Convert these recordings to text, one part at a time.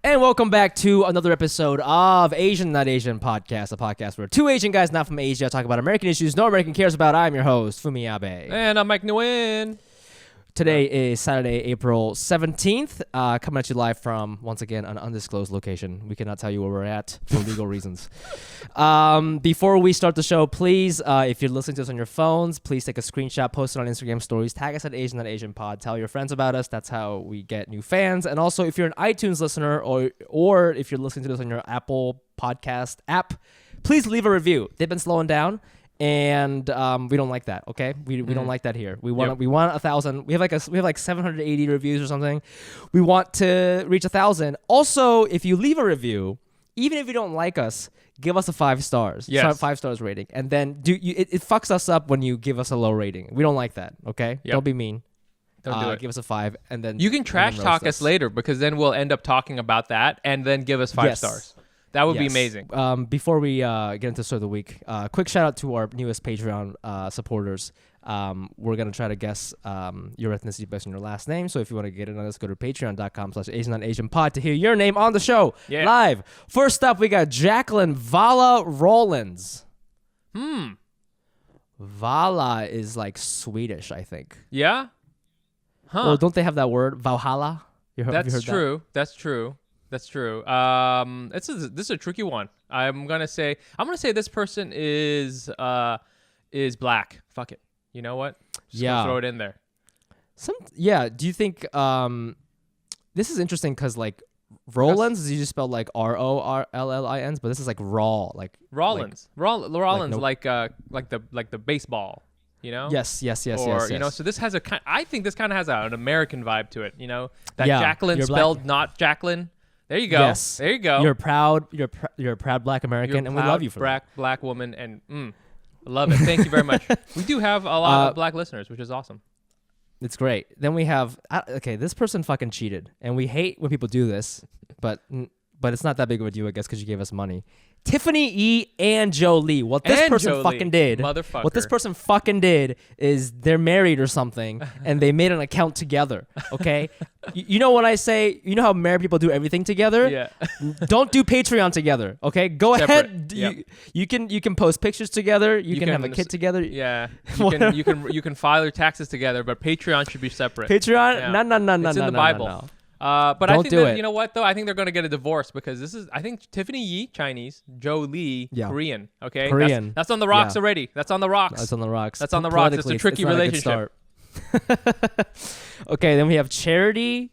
And welcome back to another episode of Asian Not Asian Podcast, a podcast where two Asian guys not from Asia talk about American issues no American cares about. I'm your host, Fumi Abe. And I'm Mike Nguyen. Today is Saturday, April 17th, coming at you live from, once again, an undisclosed location. We cannot tell you where we're at for legal reasons. Before we start the show, please, if you're listening to us on your phones, please take a screenshot, post it on Instagram stories, tag us at Asian Not Asian Pod, tell your friends about us. That's how we get new fans. And also, if you're an iTunes listener or if you're listening to this on your Apple Podcast app, please leave a review. They've been slowing down. And we don't like that. Okay, we don't like that here. We want 1,000. We have like 780 reviews or something. We want to reach 1,000. Also, if you leave a review, even if you don't like us, give us a 5 stars. Yes. 5 stars rating, and then it fucks us up when you give us a low rating. We don't like that. Okay, Don't be mean. Don't do it. Give us a 5, and then you can trash talk us later because then we'll end up talking about that and then give us 5 stars. That would be amazing. Before we get into the story of the week, quick shout out to our newest Patreon supporters. We're going to try to guess your ethnicity based on your last name. So if you want to get in on this, go to patreon.com/AsianNotAsianPod to hear your name on the show live. First up, we got Jacqueline Vala Rollins. Vala is like Swedish, I think. Yeah? Huh. Well, don't they have that word, Valhalla? Have you heard true. That's true. That's true. This is a tricky one. I'm gonna say this person is black. Fuck it. You know what? Just gonna throw it in there. Do you think this is interesting because like Rollins is usually spelled like Rollins, but this is like raw, like Rollins. Rollins, like the baseball. You know? Yes. You know, so this has I think this kind of has an American vibe to it. You know, that Jacqueline spelled black. Not Jacqueline. There you go. Yes. There you go. You're a proud black American, and we love you for that. Black woman, and I love it. Thank you very much. We do have a lot of black listeners, which is awesome. It's great. Then we have this person fucking cheated, and we hate when people do this, but it's not that big of a deal, I guess, because you gave us money. Tiffany E. and Joe Lee. What this person fucking did is they're married or something, and they made an account together. Okay, you know when I say, you know how married people do everything together? Yeah. Don't do Patreon together. Okay, go ahead. Yep. You can post pictures together. You can have a kid together. Yeah. You can file your taxes together, but Patreon should be separate. Patreon? No. It's in the Bible. No. But I think you know what though? I think they're going to get a divorce because I think Tiffany Yi, Chinese, Joe Lee, Korean. Okay, Korean. That's on the rocks already. That's on the rocks. That's on the rocks. That's on the rocks. It's a tricky relationship. Okay, then we have Charity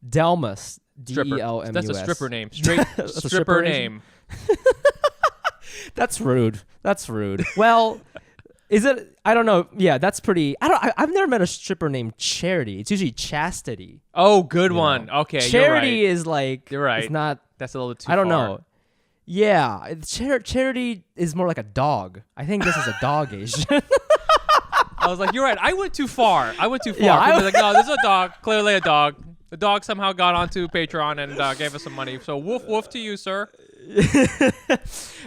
Delmus. Delmus. That's a stripper name. Straight stripper name. That's rude. Well. Is it? I don't know. Yeah, that's pretty. I've never met a stripper named Charity. It's usually Chastity. Oh, good one. Okay, Charity is like. You're right. It's not. That's a little too far. I don't know. Yeah, Charity is more like a dog. I think this is a dog Asian. I was like, you're right. I went too far. Yeah, I was like, no, this is a dog. Clearly a dog. The dog somehow got onto Patreon and gave us some money. So woof woof to you, sir.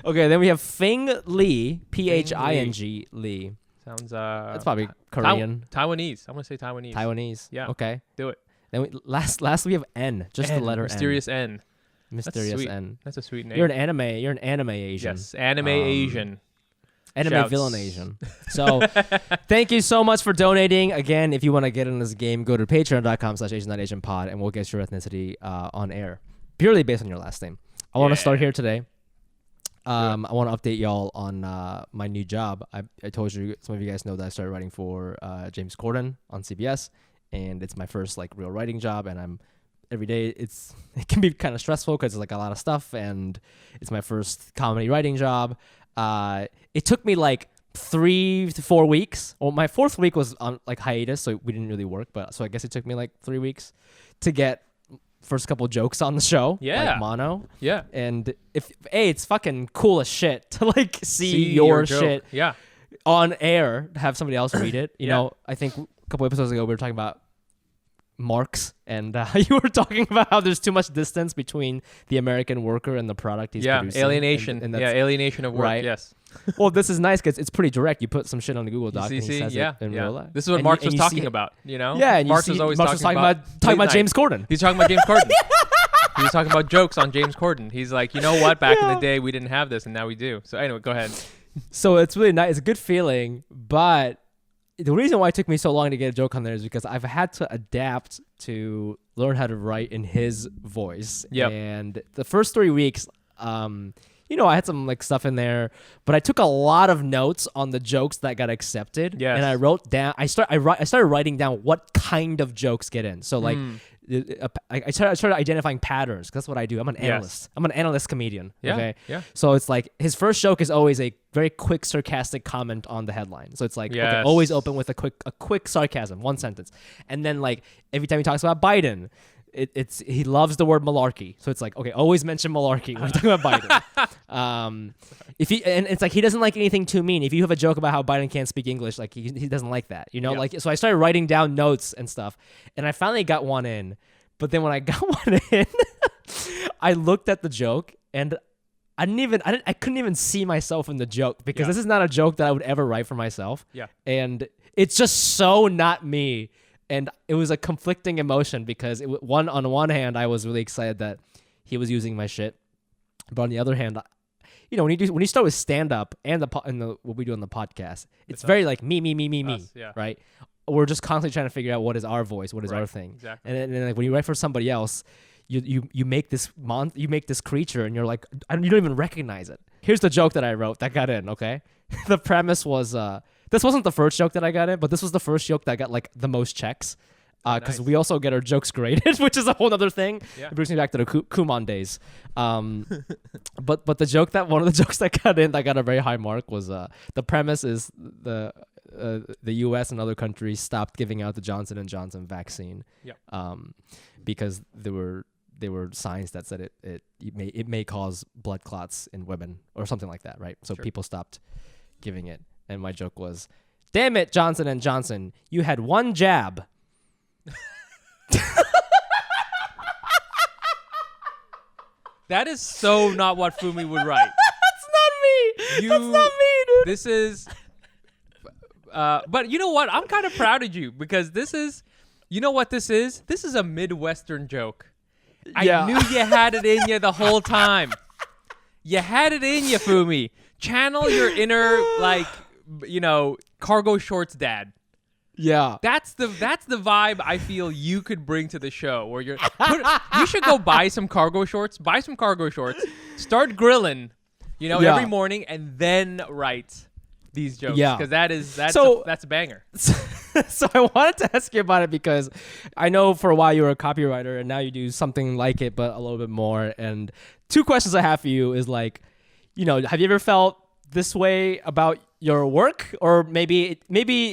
Okay, then we have Fing Lee, Phing Lee. Sounds that's probably Korean. Taiwanese. I'm gonna say Taiwanese. Taiwanese. Yeah. Okay. Do it. Then last we have N, just the letter Mysterious N. N. Mysterious That's N. That's a sweet name. You're an anime Asian. Yes, anime Asian. Anime Shouts. villain Asian. So thank you so much for donating. Again, if you want to get in this game, go to patreon.com/AsianNotAsianPod and we'll get your ethnicity on air. Purely based on your last name. I want to start here today. I want to update y'all on my new job. I told you, some of you guys know that I started writing for James Corden on CBS, and it's my first like real writing job, and every day it can be kind of stressful because it's like a lot of stuff, and it's my first comedy writing job. It took me like 3 to 4 weeks. Well, my 4th week was on like hiatus, so we didn't really work, but so I guess it took me like 3 weeks to get first couple jokes on the show, like mono. Yeah. And it's fucking cool as shit to like see your shit on air, have somebody else read it. You know, I think a couple episodes ago we were talking about Marx, and you were talking about how there's too much distance between the American worker and the product he's producing. Alienation. And alienation of work, right? Yes. Well, this is nice because it's pretty direct. You put some shit on the Google Doc and he says it in real life. This is what Marx was talking about, you know? Yeah, and Marx was always talking about James Corden. He's talking about James Corden. He was talking about jokes on James Corden. He's like, you know what? Back in the day, we didn't have this, and now we do. So anyway, go ahead. So it's really nice. It's a good feeling, but the reason why it took me so long to get a joke on there is because I've had to adapt to learn how to write in his voice. Yep. And the first 3 weeks, I had some like stuff in there, but I took a lot of notes on the jokes that got accepted. Yes. And I wrote down. I started writing down what kind of jokes get in. So like. I started identifying patterns. 'Cause that's what I do. I'm an analyst. I'm an analyst comedian. Yeah, Okay. yeah. So it's like his first joke is always a very quick sarcastic comment on the headline. So it's like okay, Yes. always open with a quick sarcasm, one sentence, and then like every time he talks about Biden, it's he loves the word malarkey. So it's like okay, always mention malarkey when you're talking about Biden. And it's like he doesn't like anything too mean. If you have a joke about how Biden can't speak English, like he doesn't like that, Yeah. Like so I started writing down notes and stuff, and I finally got one in. But then when I got one in, I looked at the joke and I couldn't even see myself in the joke because this is not a joke that I would ever write for myself. Yeah. And it's just so not me. And it was a conflicting emotion because on one hand, I was really excited that he was using my shit. But on the other hand, when you start with stand up and what we do on the podcast, it's very like me, Us, yeah. right? We're just constantly trying to figure out what is our voice, what is our thing. Exactly. And then like when you write for somebody else, you make this you make this creature and you're like you don't even recognize it. Here's the joke that I wrote that got in, okay? The premise was this wasn't the first joke that I got in, but this was the first joke that got like the most checks. Because we also get our jokes graded, which is a whole other thing. Yeah. It brings me back to the Kumon days. But the joke one of the jokes that got in that got a very high mark was the premise is the U.S. and other countries stopped giving out the Johnson & Johnson vaccine. Yep. Because there were signs that said it may cause blood clots in women or something like that, right? So people stopped giving it. And my joke was, "Damn it, Johnson & Johnson, you had one jab." That is so not what Fumi would write. That's not me, dude. This is but you know what? I'm kind of proud of you because this is you know what this is? This is a Midwestern joke. Yeah. I knew you had it in you the whole time. You had it in you, Fumi. Channel your inner cargo shorts dad. Yeah. That's the vibe I feel you could bring to the show where you should go buy some cargo shorts, start grilling, every morning and then write these jokes because that's a banger. So I wanted to ask you about it because I know for a while you were a copywriter and now you do something like it but a little bit more. And two questions I have for you is like, have you ever felt this way about your work, or maybe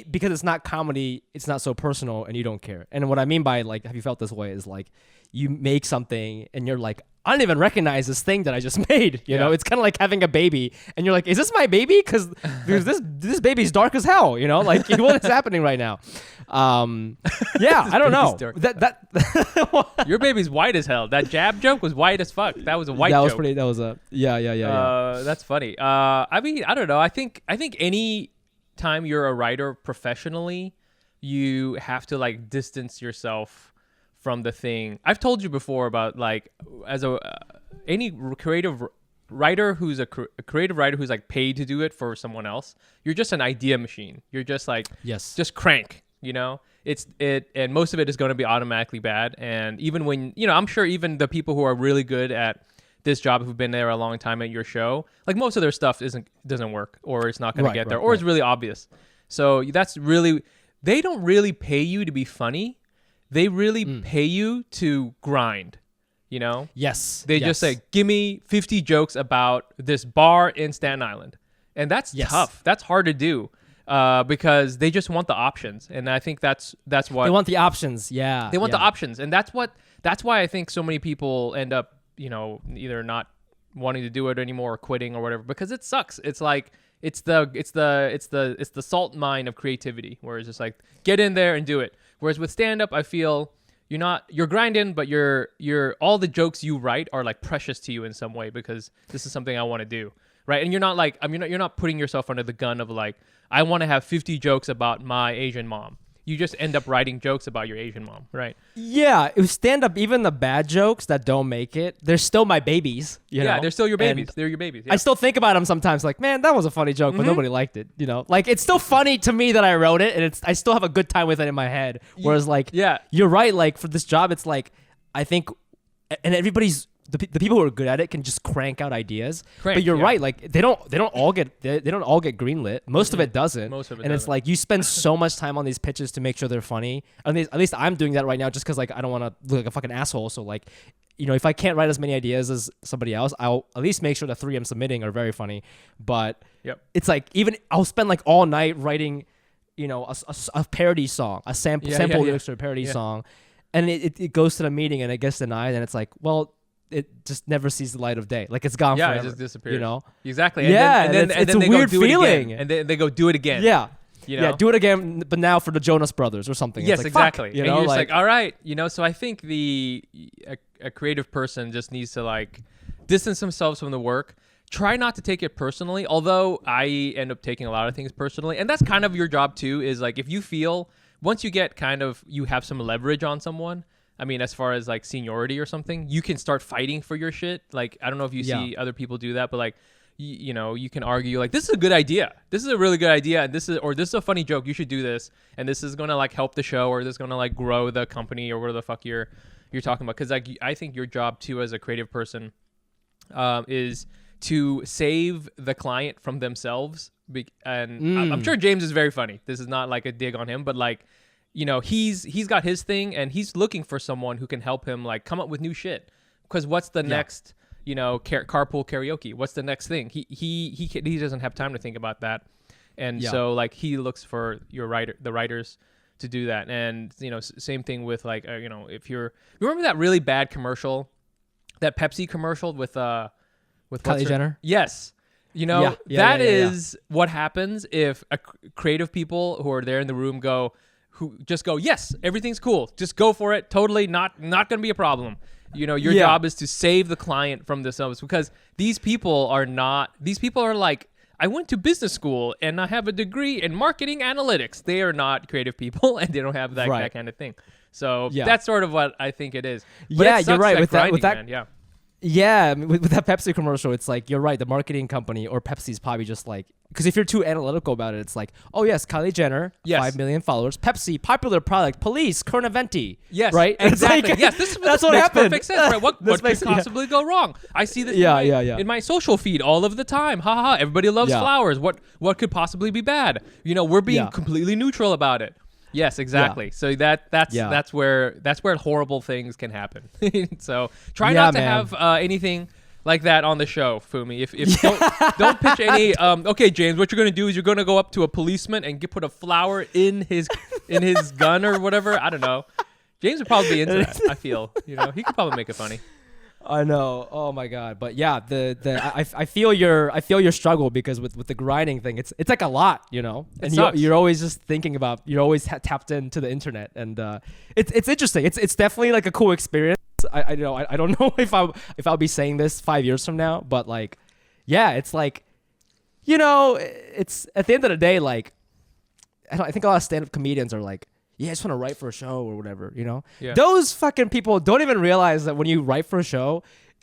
because it's not comedy, it's not so personal and you don't care? And what I mean by like, have you felt this way is like you make something and you're like, I don't even recognize this thing that I just made. You know, it's kind of like having a baby and you're like, is this my baby? Because this baby's dark as hell. Like what is happening right now? Yeah, I don't know. That your baby's white as hell. That jab joke was white as fuck. That was a white joke. That was a yeah. That's funny. I mean, I don't know. I think any time you're a writer professionally, you have to like distance yourself from the thing. I've told you before about like as any creative writer who's a creative writer who's like paid to do it for someone else, you're just an idea machine. You're just like just crank. And most of it is going to be automatically bad. And even when I'm sure even the people who are really good at this job who've been there a long time at your show, like most of their stuff doesn't work, or it's not going to get there, or it's really obvious. So that's really, they don't really pay you to be funny. They really pay you to grind, Yes. They just say, give me 50 jokes about this bar in Staten Island. And that's tough. That's hard to do because they just want the options. And I think that's what... They want the options, yeah. They want the options. And that's why I think so many people end up, either not wanting to do it anymore or quitting or whatever, because it sucks. It's like... It's the salt mine of creativity, where it's just like, get in there and do it. Whereas with stand-up, I feel you're grinding, but you're all the jokes you write are like precious to you in some way because this is something I want to do, right? And you're not like, you're not putting yourself under the gun of like, I want to have 50 jokes about my Asian mom. You just end up writing jokes about your Asian mom, right? Yeah, it was stand up. Even the bad jokes that don't make it, they're still my babies. You know? They're still your babies. And they're your babies. Yeah. I still think about them sometimes. Like, man, that was a funny joke, but nobody liked it. You know, like it's still funny to me that I wrote it, and I still have a good time with it in my head. Whereas, like, you're right. Like for this job, it's like I think, and everybody's. The people who are good at it can just crank out ideas, but you're right. Like they don't all get greenlit. Most of it doesn't. It's like you spend so much time on these pitches to make sure they're funny. At least I'm doing that right now, just because like I don't want to look like a fucking asshole. So like, you know, if I can't write as many ideas as somebody else, I'll at least make sure the 3 I'm submitting are very funny. But it's like even I'll spend like all night writing, you know, a parody song, a sample lyrics for a parody song, and it goes to the meeting and it gets denied, and it's like, well. It just never sees the light of day. Like it's gone forever. It just disappears. You know? Exactly. And then it's a weird feeling. And then they go do it again. Yeah. You know? Yeah, do it again, but now for the Jonas Brothers or something. Yes, it's like, exactly. Fuck, you and know, you're just like, all right. You know, so I think a creative person just needs to like distance themselves from the work. Try not to take it personally, although I end up taking a lot of things personally. And that's kind of your job too, is like if you feel, once you get you have some leverage on someone, I mean, as far as like seniority or something, you can start fighting for your shit. Like, I don't know if you see other people do that, but like, you know, you can argue like, this is a good idea. This is a really good idea. And this is a funny joke. You should do this. And this is going to like help the show, or this is going to like grow the company, or whatever the fuck you're talking about. Cause like, I think your job too, as a creative person, is to save the client from themselves. And I'm sure James is very funny. This is not like a dig on him, but like, you know, he's got his thing, and he's looking for someone who can help him like come up with new shit. Because what's the next, you know, carpool karaoke? What's the next thing? He doesn't have time to think about that, and so like he looks for the writers to do that. And you know, same thing with like you know, if you remember that really bad commercial, that Pepsi commercial with Kylie Jenner. Yes. You know, that is what happens if creative people who are there in the room who just go, yes, everyth's cool. Just go for it. Totally not going to be a problem. You know, your job is to save the client from themselves, because these people are like, I went to business school and I have a degree in marketing analytics. They are not creative people, and they don't have that kind of thing. So that's sort of what I think it is. But you're right. With that, man. Yeah, I mean, with that Pepsi commercial, it's like, you're right. The marketing company or Pepsi's probably just like, because if you're too analytical about it, it's like, oh yes, Kylie Jenner, 5 million followers. Pepsi, popular product. Police, current eventi. Yes, right. Exactly. Like, yes, that's what makes happened. Perfect sense. Right? What could possibly go wrong? I see this in my social feed all of the time. Ha ha. Everybody loves flowers. What could possibly be bad? You know, we're being completely neutral about it. Yes, exactly. Yeah. So that's where horrible things can happen. So try not to have anything like that on the show, Fumi. If don't pitch any. Okay, James, what you're gonna do is you're gonna go up to a policeman and put a flower in his gun or whatever. I don't know. James would probably be into that. I feel, you know, he could probably make it funny. I know. Oh my god. But yeah, I feel your struggle, because with the grinding thing, it's like a lot, you know. And you're always just thinking about, you're always tapped into the internet, and it's interesting. It's definitely like a cool experience. I don't know if I'll be saying this 5 years from now, but like, yeah, it's like, you know, it's at the end of the day, like, I think a lot of stand-up comedians are like, yeah, I just want to write for a show or whatever, you know? Yeah. Those fucking people don't even realize that when you write for a show,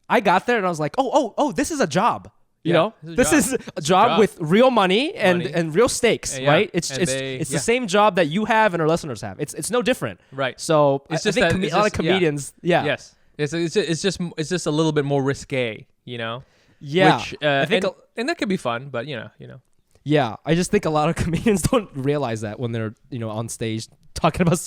I got there and I was like, oh, this is a job. You know? This is a job with real money and real stakes, right? It's the same job that you have and our listeners have. It's no different. Right. So I think a lot of comedians, Yes. It's just a little bit more risque, you know? Yeah. Which, I think and that could be fun, but you know. Yeah, I just think a lot of comedians don't realize that when they're, you know, on stage talking about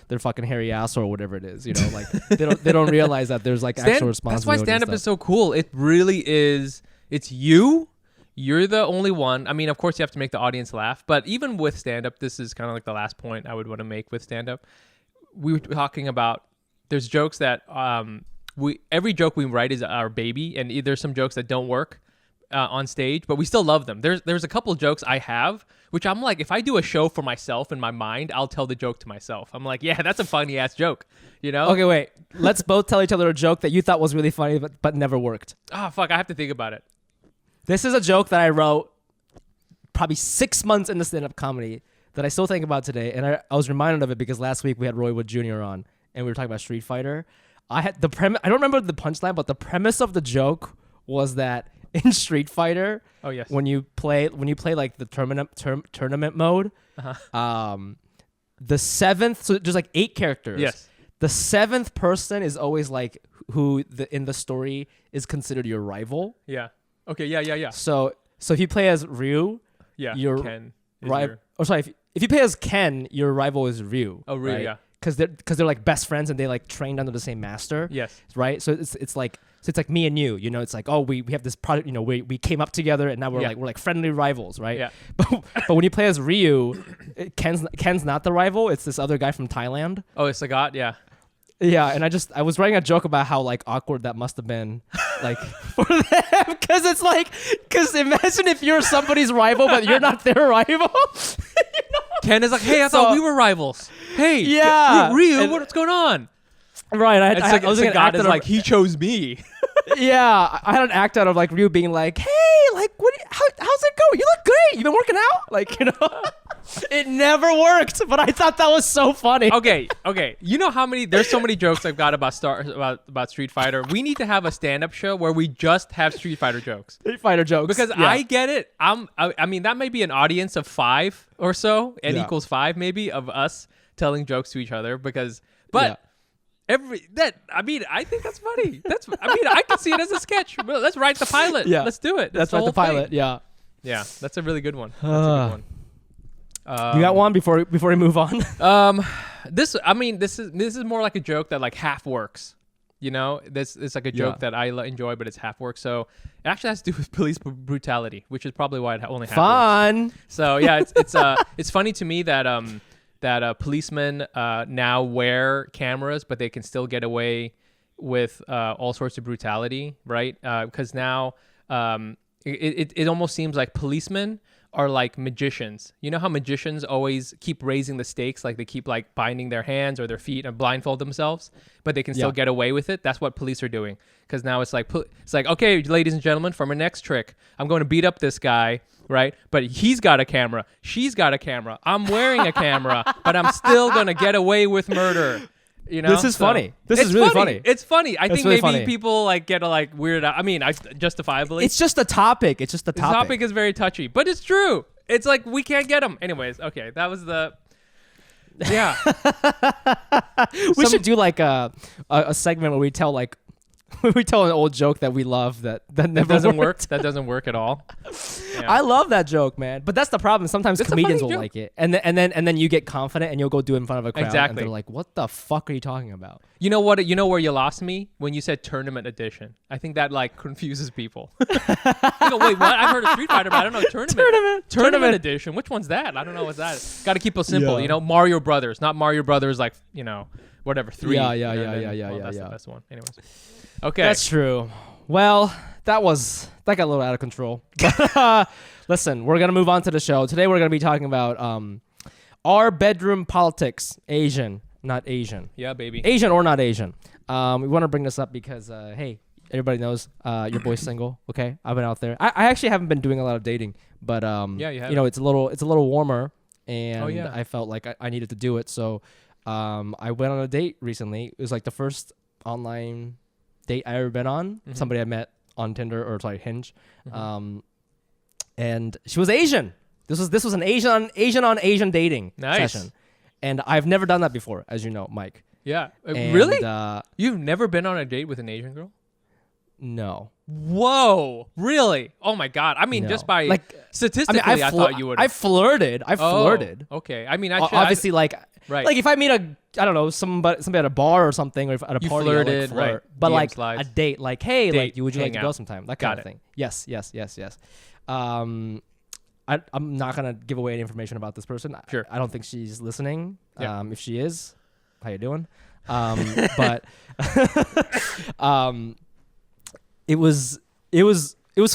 their fucking hairy ass or whatever it is, you know, like they don't realize that there's like actual responsibility. That's why stand-up is so cool. It really is. It's you. You're the only one. I mean, of course you have to make the audience laugh, but even with stand-up, this is kind of like the last point I would want to make with stand-up. We were talking about, there's jokes that every joke we write is our baby, and there's some jokes that don't work on stage, but we still love them. There's a couple of jokes I have, which I'm like, if I do a show for myself in my mind, I'll tell the joke to myself. I'm like, yeah, that's a funny ass joke, you know? Okay, wait. Let's both tell each other a joke that you thought was really funny, but never worked. Oh, fuck. I have to think about it. This is a joke that I wrote probably 6 months into stand-up comedy that I still think about today, and I was reminded of it because last week we had Roy Wood Jr. on, and we were talking about Street Fighter. I had the premise. I don't remember the punchline, but the premise of the joke was that in Street Fighter, oh yes, when you play like the tournament mode, the seventh. So there's like 8 characters. Yes. The 7th person is always like who in the story is considered your rival. Yeah. Okay. Yeah. So if you play as Ryu, your Ken. If you play as Ken, your rival is Ryu. Oh, Ryu. Right? Yeah. Because they're like best friends and they like trained under the same master. Yes. Right. So it's like me and you. You know, it's like, oh, we have this project. You know, we came up together and now we're like friendly rivals, right? Yeah. But when you play as Ryu, Ken's not the rival. It's this other guy from Thailand. Oh, it's Sagat. Yeah. Yeah, and I was writing a joke about how like awkward that must have been, like for them, because imagine if you're somebody's rival but you're not their rival. You know? Ken is like, hey, I thought we were rivals. Hey, yeah, Ryu, what's going on? Right, I was like, God is like, he chose me. Yeah, I had an act out of like Ryu being like, hey, like how's it going? You look great. You've been working out, like, you know. It never worked, but I thought that was so funny. Okay. You know how there's so many jokes I've got about Street Fighter. We need to have a stand-up show where we just have Street Fighter jokes. Street Fighter jokes. Because I get it. I mean, that may be an audience of 5 or so, n equals 5 maybe, of us telling jokes to each other. I think that's funny. I can see it as a sketch. Let's write the pilot. Yeah. Let's do it. Let's write the pilot. Thing. Yeah. Yeah, that's a really good one. That's a good one. You got one before we move on? This is more like a joke that like half works. You know, this is like a joke that I enjoy, but it's half work. So it actually has to do with police brutality, which is probably why it only half Fun. works. So yeah, it's funny to me that policemen now wear cameras, but they can still get away with all sorts of brutality, right? Because now it almost seems like policemen are like magicians. You know how magicians always keep raising the stakes, like they keep like binding their hands or their feet and blindfold themselves, but they can still get away with it. That's what police are doing. Because now it's like, okay, ladies and gentlemen, for my next trick, I'm going to beat up this guy, right? But he's got a camera. She's got a camera. I'm wearing a camera, but I'm still going to get away with murder. You know, this is funny. This is really funny. It's funny. I think really maybe funny. People like get like weirded out. I mean, justifiably. It's just a topic. The topic is very touchy, but it's true. It's like we can't get them. Anyways, okay, that was the. Yeah. We should do like a segment where we tell like we tell an old joke that we love that never doesn't worked. work. That doesn't work at all. Yeah. I love that joke, man. But that's the problem. Sometimes comedians will joke. like it, and then you get confident and you'll go do it in front of a crowd. Exactly. And they're like, "What the fuck are you talking about?" You know what? You know where you lost me when you said tournament edition. I think that like confuses people. You go, wait, what? I've heard of Street Fighter, but I don't know tournament edition. Which one's that? I don't know what's that. Got to keep it simple. Yeah. You know, Mario Brothers, not Mario Brothers like whatever 3. Yeah. That's the best one. Anyways. Okay. That's true. Well, that got a little out of control. But listen, we're gonna move on to the show. Today we're gonna be talking about our bedroom politics. Asian, not Asian. Yeah, baby. Asian or not Asian. We want to bring this up because hey, everybody knows your boy's single. Okay, I've been out there. I actually haven't been doing a lot of dating, but you know, it's a little warmer, and I felt like I needed to do it. So I went on a date recently. It was like the first online date I ever been on. Mm-hmm. Somebody I met on Tinder or Hinge. Mm-hmm. And she was Asian. This was an Asian on Asian dating session. And I've never done that before, as you know, Mike. Yeah. And, really? You've never been on a date with an Asian girl? No. Whoa. Really? Oh my God. I mean, just by statistically, I thought you would. I flirted. Okay. I mean, obviously, like if I meet somebody at a bar or something, or at a party, flirted, I flirt. right? But DM like slides. a date, like hey, date, like would you like to out. go sometime? That kind of thing. Yes. I'm not gonna give away any information about this person. Sure. I don't think she's listening. Yeah. If she is, how you doing? But it was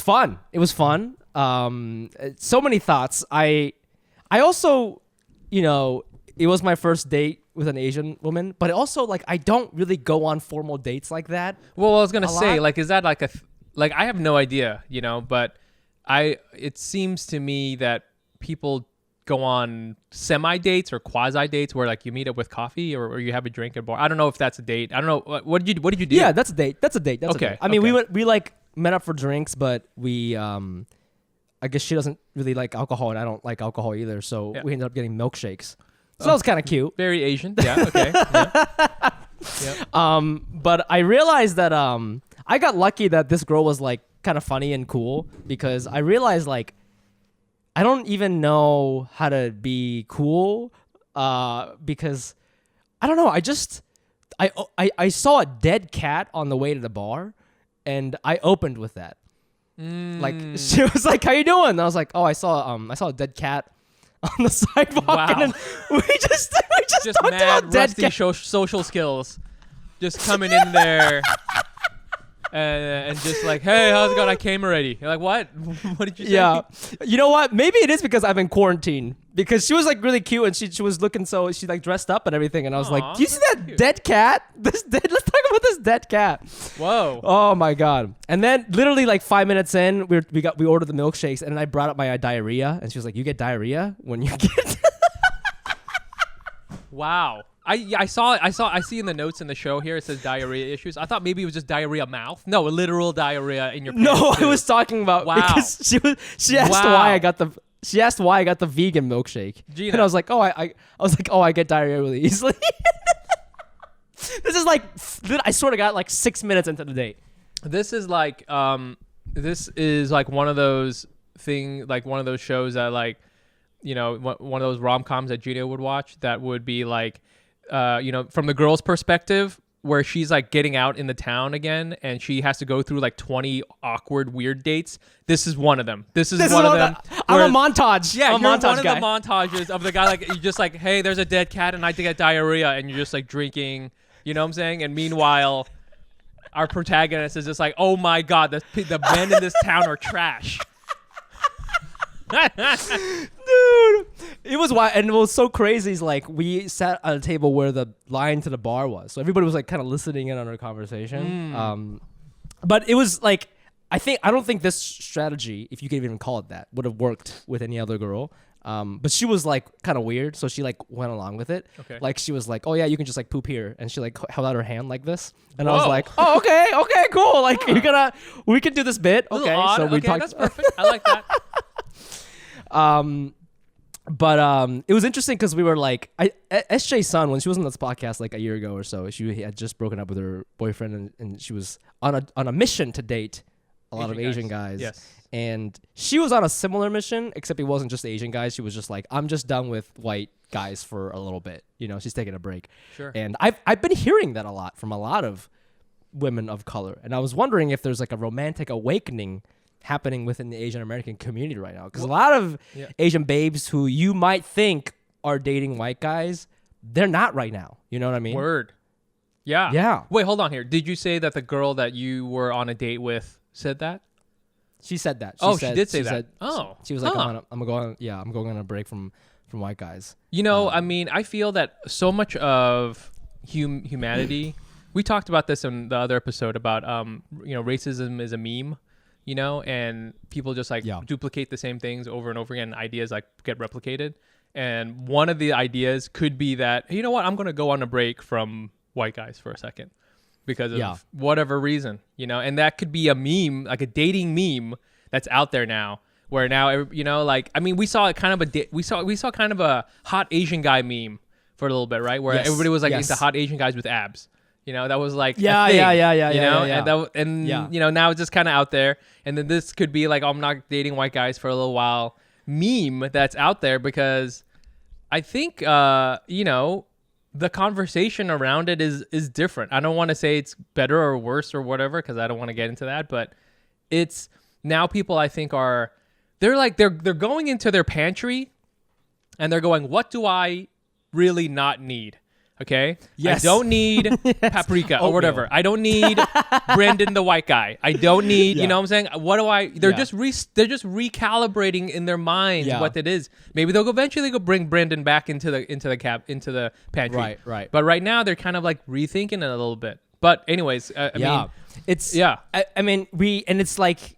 fun. It was fun. So many thoughts. I also, it was my first date with an Asian woman, but also like I don't really go on formal dates like that. Well, I was gonna say, like, is that like I have no idea, but it seems to me that people go on semi dates or quasi dates where like you meet up with coffee or you have a drink at a bar. I don't know if that's a date. I don't know. What did you do? Yeah, that's a date. That's a date. That's Okay, a date. I mean, okay. we like met up for drinks, but we I guess she doesn't really like alcohol, and I don't like alcohol either. So we ended up getting milkshakes. So that was kind of cute. Very Asian. Yeah. Okay. Yeah. Yeah. But I realized that I got lucky that this girl was like kind of funny and cool, because I realized like I don't even know how to be cool because I don't know. I saw a dead cat on the way to the bar, and I opened with that. Like she was like, "How you doing?" And I was like, "Oh, I saw a dead cat on the sidewalk." Wow. And then we just talked mad about dead rusty cat. social skills, just coming in there. And just like, hey, how's it going? I came already. You're like, what? What did you say? Yeah. You know what? Maybe it is because I'm in quarantine. Because she was like really cute, and she was looking she like dressed up and everything, and I was like, do you see that cute. dead cat? Let's talk about this dead cat. Whoa. Oh my god. And then literally like 5 minutes in, we ordered the milkshakes, and then I brought up my diarrhea, and she was like, you get diarrhea when you get Wow. I see in the notes in the show here, it says diarrhea issues. I thought maybe it was just diarrhea mouth. No, literal diarrhea in your pants. No, too. I was talking about because she asked why I got the vegan milkshake. Gina. And I was like, I get diarrhea really easily. This is like, I sort of got like 6 minutes into the date. This is like one of those one of those shows that like, you know, one of those rom-coms that Gina would watch that would be like, you know, from the girl's perspective, where she's like getting out in the town again, and she has to go through like 20 awkward, weird dates. This is one of them. This is one of them. I'm a montage. Yeah, I'm you're a montage one guy. of the montages of the guy like you just like, hey, there's a dead cat and I get diarrhea, and you're just like drinking. You know what I'm saying? And meanwhile, our protagonist is just like, oh my god, the men in this town are trash. Dude, it was wild, and it was so crazy. Is like we sat at a table where the line to the bar was, so everybody was like kind of listening in on our conversation. But it was like I don't think this strategy, if you could even call it that, would have worked with any other girl. But she was like kind of weird, so she like went along with it. Okay. Like she was like, "Oh yeah, you can just like poop here," and she like held out her hand like this, and I Whoa. was like, "Oh okay, cool. Like we can do this bit." A little Okay, odd. so we Okay, talked. that's perfect. I like that. But it was interesting because we were like, SJ's son, when she was on this podcast like a year ago or so, she had just broken up with her boyfriend, and she was on a mission to date a lot of Asian guys. Yes. And she was on a similar mission, except it wasn't just Asian guys. She was just like, I'm just done with white guys for a little bit. You know, she's taking a break. Sure. And I've been hearing that a lot from a lot of women of color. And I was wondering if there's like a romantic awakening happening within the Asian American community right now. Because a lot of Asian babes who you might think are dating white guys, they're not right now. You know what I mean? Word. Yeah. Yeah. Wait, hold on here. Did you say that the girl that you were on a date with said that? She said that. She did say that. She was like, I'm going on a break from white guys. You know, I mean, I feel that so much of humanity. We talked about this in the other episode about you know, racism is a meme. You know, and people just like duplicate the same things over and over again. And ideas like get replicated. And one of the ideas could be that, hey, you know what, I'm going to go on a break from white guys for a second because of whatever reason, you know, and that could be a meme, like a dating meme that's out there now, where now, you know, like, I mean, we saw kind of a hot Asian guy meme for a little bit, right? Where everybody was like into hot Asian guys with abs. You know, that was like a thing, you know, and you know, now it's just kind of out there. And then this could be like, oh, I'm not dating white guys for a little while meme that's out there, because I think, you know, the conversation around it is different. I don't want to say it's better or worse or whatever, because I don't want to get into that. But it's now people, I think, they're going into their pantry and they're going, what do I really not need? Okay. Yes. I don't need paprika or whatever. I don't need Brendan the white guy. I don't need, you know what I'm saying? What do I? They're just recalibrating in their minds what it is. Maybe they'll eventually go bring Brendan back into the pantry. Right. But right now they're kind of like rethinking it a little bit. But anyways, I mean, it's yeah. I mean, it's like.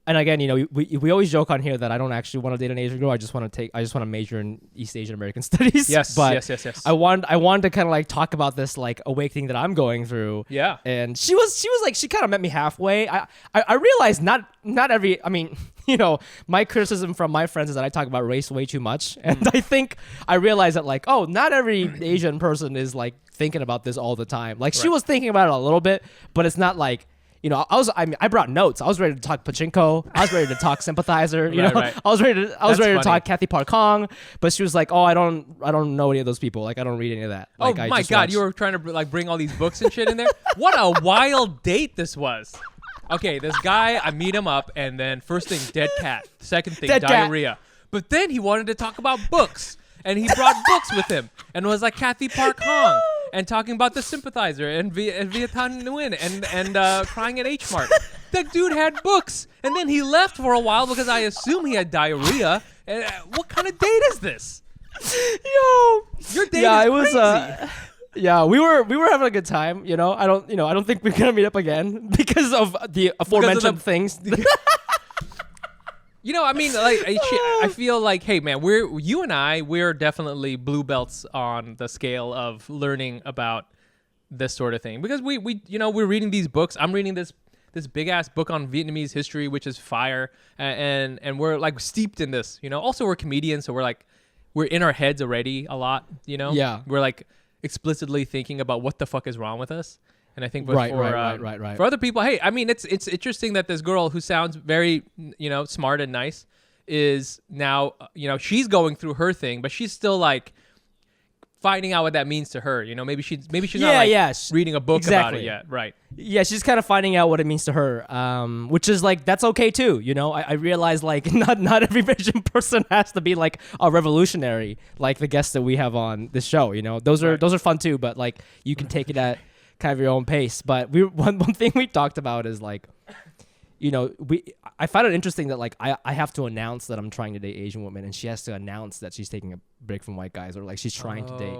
And again, we always joke on here that I don't actually want to date an Asian girl. I just want to major in East Asian American studies. Yes, but yes. I wanted to kind of like talk about this like awakening that I'm going through. Yeah. And she was like, she kind of met me halfway. I realized not every, I mean, my criticism from my friends is that I talk about race way too much. And I think I realized that like, oh, not every Asian person is like thinking about this all the time. Like she was thinking about it a little bit, but it's not like, I brought notes. I was ready to talk pachinko. I was ready to talk sympathizer. Right. I was ready to talk Kathy Park Hong, but she was like, "Oh, I don't know any of those people. Like, I don't read any of that." Like, oh my God, you were trying to like bring all these books and shit in there. What a wild date this was. Okay, this guy, I meet him up, and then first thing, dead cat. Second thing, dead diarrhea. Cat. But then he wanted to talk about books, and he brought books with him, and was like Kathy Park Hong. And talking about the sympathizer and Viet Nguyen and crying at H Mart. That dude had books, and then he left for a while because I assume he had diarrhea. And what kind of date is this? Yo, your date is it was crazy. Yeah, we were having a good time. I don't think we're gonna meet up again because of the aforementioned things. I mean, like, I feel like, hey, man, we're definitely blue belts on the scale of learning about this sort of thing because we're reading these books. I'm reading this big ass book on Vietnamese history, which is fire, and we're like steeped in this. Also we're comedians, so we're in our heads already a lot. Yeah, we're like explicitly thinking about what the fuck is wrong with us. And I think right. For other people, hey, I mean, it's interesting that this girl who sounds very, smart and nice is now, she's going through her thing, but she's still like finding out what that means to her. Maybe she's not reading a book about it yet. Right. Yeah, she's kind of finding out what it means to her, which is like, that's okay too. I realize like not every Asian person has to be like a revolutionary, like the guests that we have on this show. Those are fun too, but like you can take it at kind of your own pace. But one thing we talked about is like, I find it interesting that like I have to announce that I'm trying to date Asian women, and she has to announce that she's taking a break from white guys, or like she's trying to date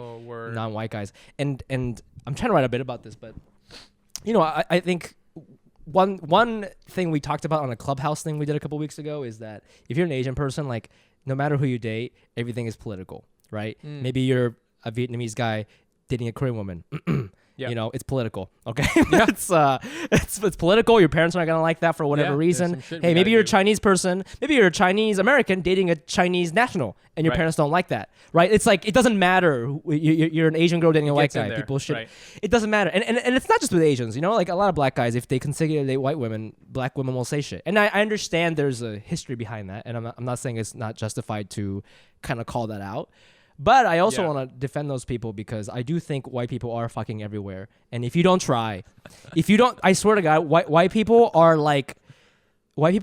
non-white guys. And I'm trying to write a bit about this, but I think one thing we talked about on a Clubhouse thing we did a couple weeks ago is that if you're an Asian person, like no matter who you date, everything is political, right? Maybe you're a Vietnamese guy dating a Korean woman. Yeah. It's political. Okay. Yeah. It's political. Your parents are not going to like that for whatever reason. Hey, maybe you're a Chinese person. Maybe you're a Chinese American dating a Chinese national, and your parents don't like that. Right. It's like, it doesn't matter. You're an Asian girl dating a white guy. People should. Right. It doesn't matter. And it's not just with Asians. Like a lot of black guys, if they consecutively date white women, black women will say shit. And I understand there's a history behind that. And I'm not saying it's not justified to kind of call that out. But I also want to defend those people because I do think white people are fucking everywhere. And if you don't try, I swear to God, white people are like, it's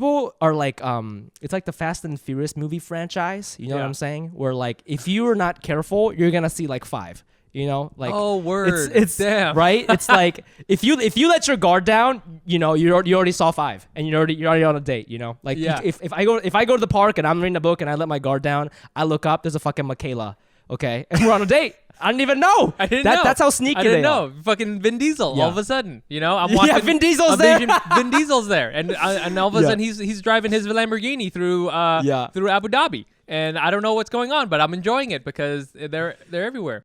like the Fast and Furious movie franchise. You know what I'm saying? Where like, if you're not careful, you're going to see like 5. Like, oh, word. It's damn. Right. It's like, if you let your guard down, you already saw 5 and you're already on a date, like if I go to the park and I'm reading a book and I let my guard down, I look up, there's a fucking Michaela. Okay. And we're on a date. I didn't even know. I didn't know. That's how sneaky they are. I didn't know. Fucking Vin Diesel all of a sudden, I'm watching. Vin Diesel's there. Vin Diesel's there. And all of a sudden he's driving his Lamborghini through Abu Dhabi. And I don't know what's going on, but I'm enjoying it because they're everywhere.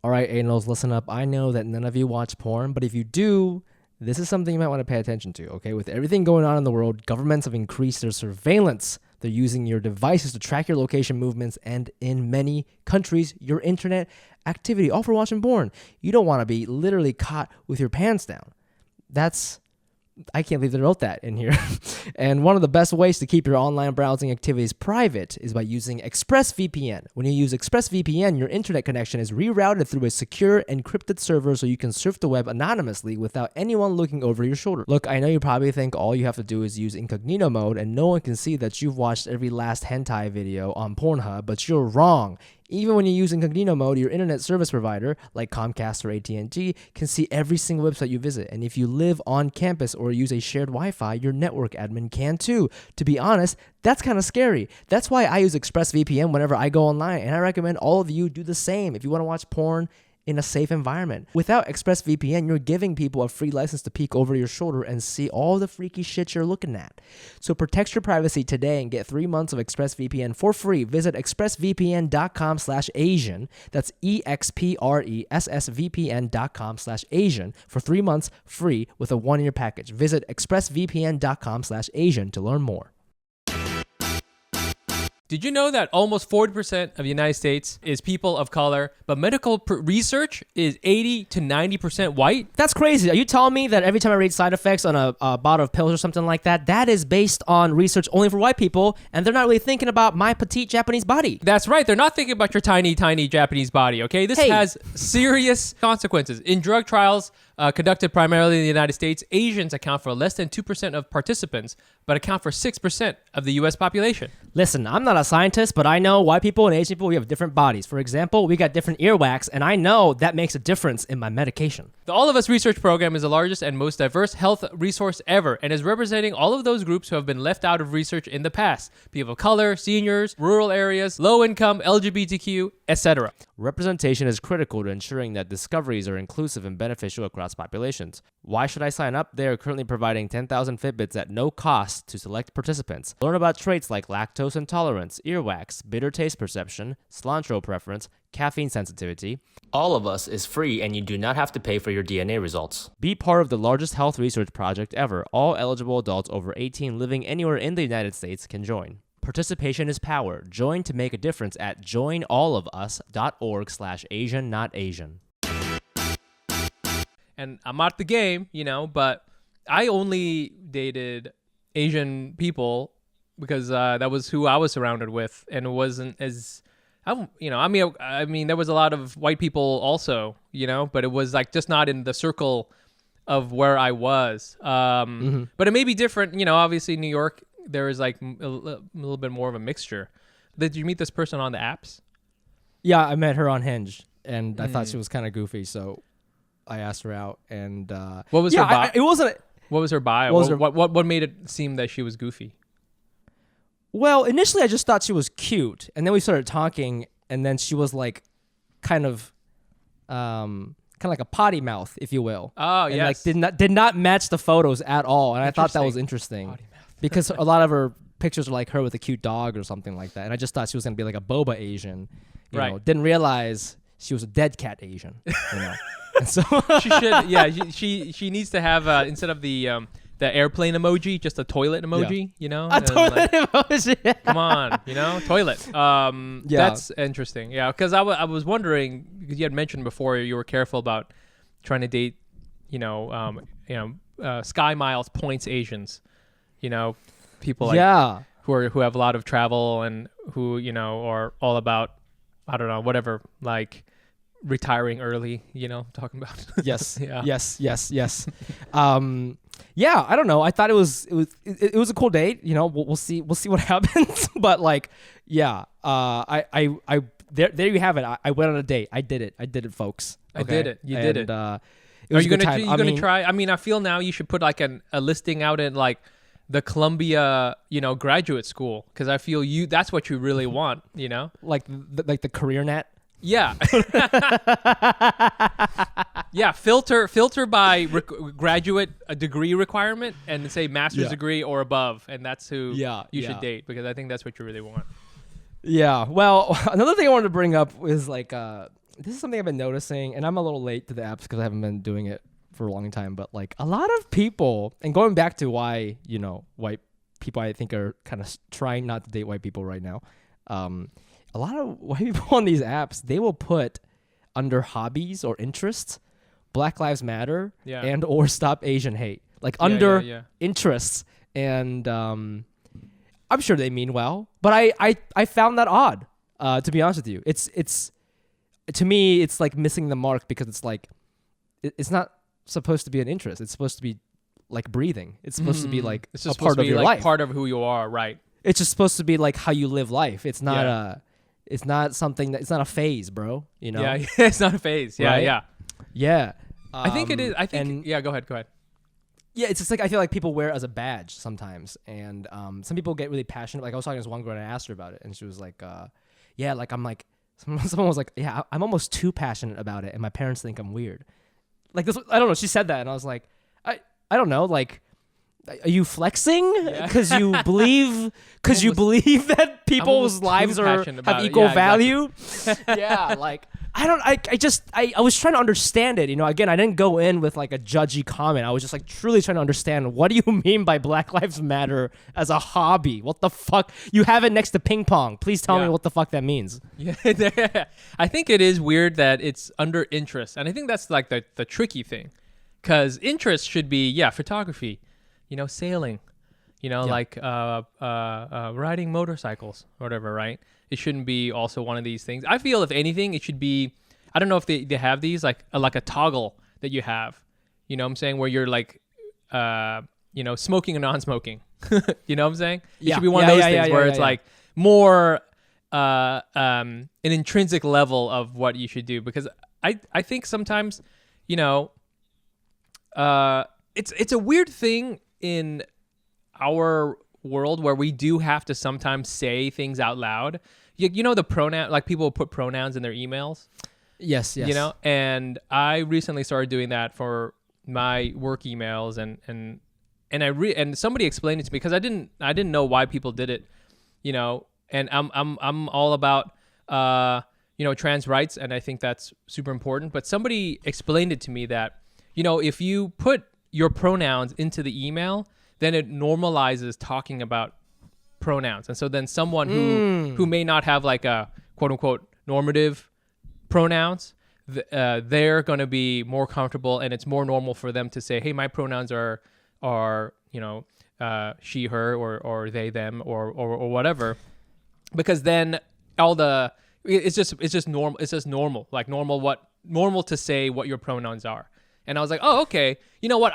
All right, anals, listen up. I know that none of you watch porn, but if you do, this is something you might want to pay attention to, okay? With everything going on in the world, governments have increased their surveillance. They're using your devices to track your location movements and, in many countries, your internet activity, all for watching porn. You don't want to be literally caught with your pants down. I can't believe they wrote that in here. And one of the best ways to keep your online browsing activities private is by using ExpressVPN. When you use ExpressVPN, your internet connection is rerouted through a secure, encrypted server so you can surf the web anonymously without anyone looking over your shoulder. Look, I know you probably think all you have to do is use incognito mode and no one can see that you've watched every last hentai video on Pornhub, but you're wrong. Even when you use incognito mode, your internet service provider, like Comcast or AT&T, can see every single website you visit. And if you live on campus or use a shared Wi-Fi, your network admin can too. To be honest, that's kind of scary. That's why I use ExpressVPN whenever I go online, and I recommend all of you do the same. If you want to watch porn in a safe environment. Without ExpressVPN, you're giving people a free license to peek over your shoulder and see all the freaky shit you're looking at. So protect your privacy today and get 3 months of ExpressVPN for free. Visit expressvpn.com/Asian. That's expressvpn.com/Asian for 3 months free with a 1-year package. Visit expressvpn.com/Asian to learn more. Did you know that almost 40% of the United States is people of color, but medical research is 80 to 90% white? That's crazy. Are you telling me that every time I read side effects on a bottle of pills or something like that, that is based on research only for white people, and they're not really thinking about my petite Japanese body? That's right. They're not thinking about your tiny, tiny Japanese body, okay? This has serious consequences. In drug trials conducted primarily in the United States, Asians account for less than 2% of participants, but account for 6% of the U.S. population. Listen, I'm not a scientist, but I know white people and Asian people, we have different bodies. For example, we got different earwax, and I know that makes a difference in my medication. The All of Us research program is the largest and most diverse health resource ever, and is representing all of those groups who have been left out of research in the past. People of color, seniors, rural areas, low income, LGBTQ, etc. Representation is critical to ensuring that discoveries are inclusive and beneficial across populations. Why should I sign up? They are currently providing 10,000 Fitbits at no cost to select participants. Learn about traits like lactose intolerance, earwax, bitter taste perception, cilantro preference, caffeine sensitivity. All of Us is free and you do not have to pay for your DNA results. Be part of the largest health research project ever. All eligible adults over 18 living anywhere in the United States can join. Participation is power. Join to make a difference at joinallofus.org/Asian not Asian. And I'm out the game, you know, but I only dated Asian people because that was who I was surrounded with, and it wasn't as, I mean, there was a lot of white people also, you know, but it was like just not in the circle of where I was. But it may be different, you know. Obviously, New York, there is like a little bit more of a mixture. Did you meet this person on the apps? Yeah, I met her on Hinge, and I thought she was kind of goofy, so I asked her out. And what was her bio? It wasn't. What was her bio? What made it seem that she was goofy? Well, initially I just thought she was cute, and then we started talking, and then she was like, kind of like a potty mouth, if you will. Oh, and yes. Like did not match the photos at all, and I thought that was interesting because a lot of her pictures are like her with a cute dog or something like that, and I just thought she was gonna be like a boba Asian, you know. Didn't realize she was a dead cat Asian, you know. And so she should, yeah. She needs to have instead of the airplane emoji, just a toilet emoji, you know? A toilet emoji. Come on, you know? Toilet. That's interesting. Yeah, because I was wondering, because you had mentioned before you were careful about trying to date, Sky Miles points Asians, you know, people like who have a lot of travel and who, you know, are all about, I don't know, whatever, like retiring early, you know, talking about. Yes. Yes. Yeah, I don't know. I thought it was a cool date. You know, we'll see what happens. But like, yeah, there you have it. I went on a date. I did it, folks. Okay? I did it. You did it. Are you gonna try? I mean, I feel now you should put like a listing out in like the Columbia, you know, graduate school, because I feel that's what you really want. You know, like the career net. Yeah. Yeah, filter by graduate degree requirement and say master's degree or above, and that's who you should date, because I think that's what you really want. Yeah. Well, another thing I wanted to bring up is like this is something I've been noticing, and I'm a little late to the apps because I haven't been doing it for a long time, but like a lot of people, and going back to why, you know, white people I think are kind of trying not to date white people right now. A lot of white people on these apps, they will put under hobbies or interests Black Lives Matter and or Stop Asian Hate, like under interests. And I'm sure they mean well, but I found that odd, to be honest with you. It's to me, it's like missing the mark, because it's like it's not supposed to be an interest. It's supposed to be like breathing. It's supposed to be like a part of your life, part of who you are, right? It's just supposed to be like how you live life. It's not it's not something it's not a phase, bro. You know? Yeah, it's not a phase. Yeah, right? Yeah. I think it is. I think. Go ahead. Yeah, it's just like I feel like people wear it as a badge sometimes, and some people get really passionate. Like I was talking to this one girl and I asked her about it, and she was like, "Yeah, like I'm like Someone was like, yeah, I'm almost too passionate about it, and my parents think I'm weird. Like this, I don't know. She said that, and I was like, I don't know. Like, are you flexing? Because you believe that people's lives have equal value. Exactly. Yeah, like I was trying to understand it. You know, again, I didn't go in with like a judgy comment. I was just like truly trying to understand, what do you mean by Black Lives Matter as a hobby? What the fuck? You have it next to ping pong. Please tell me what the fuck that means. Yeah, I think it is weird that it's under interest, and I think that's like the tricky thing, because interest should be photography, sailing, like riding motorcycles or whatever, right? It shouldn't be also one of these things. I feel if anything, it should be, I don't know if they have these, like a toggle that you have, you know what I'm saying, where you're like, smoking or non-smoking. You know what I'm saying? It should be one of those things where it's like more an intrinsic level of what you should do. Because I think sometimes, it's a weird thing in our world where we do have to sometimes say things out loud. The pronoun, like people put pronouns in their emails. Yes. And I recently started doing that for my work emails, and somebody explained it to me, because I didn't know why people did it, and I'm all about trans rights, and I think that's super important. But somebody explained it to me that, if you put your pronouns into the email, then it normalizes talking about pronouns. And so then someone who may not have like a quote unquote normative pronouns, they're going to be more comfortable, and it's more normal for them to say, hey, my pronouns are she, her, or they, them, or whatever, because then it's just normal, like normal to say what your pronouns are. And I was like, oh, okay. You know what?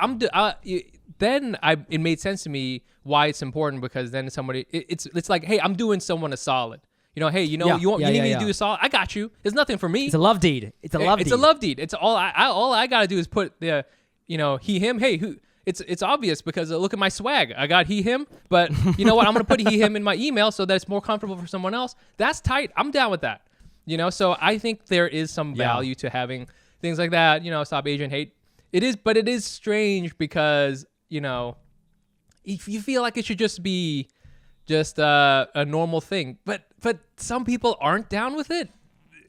It made sense to me why it's important, because then it's like, hey, I'm doing someone a solid. Hey, you need me to do a solid? I got you. It's nothing for me. It's a love deed. It's a love deed. It's all I got to do is put the, he, him. Hey, who? It's obvious, because look at my swag. I got he, him. But you know what? I'm going to put he, him in my email so that it's more comfortable for someone else. That's tight. I'm down with that. So I think there is some value to having things like that. Stop Asian hate. It is, but it is strange because, if you feel like it should just be just a normal thing, but some people aren't down with it,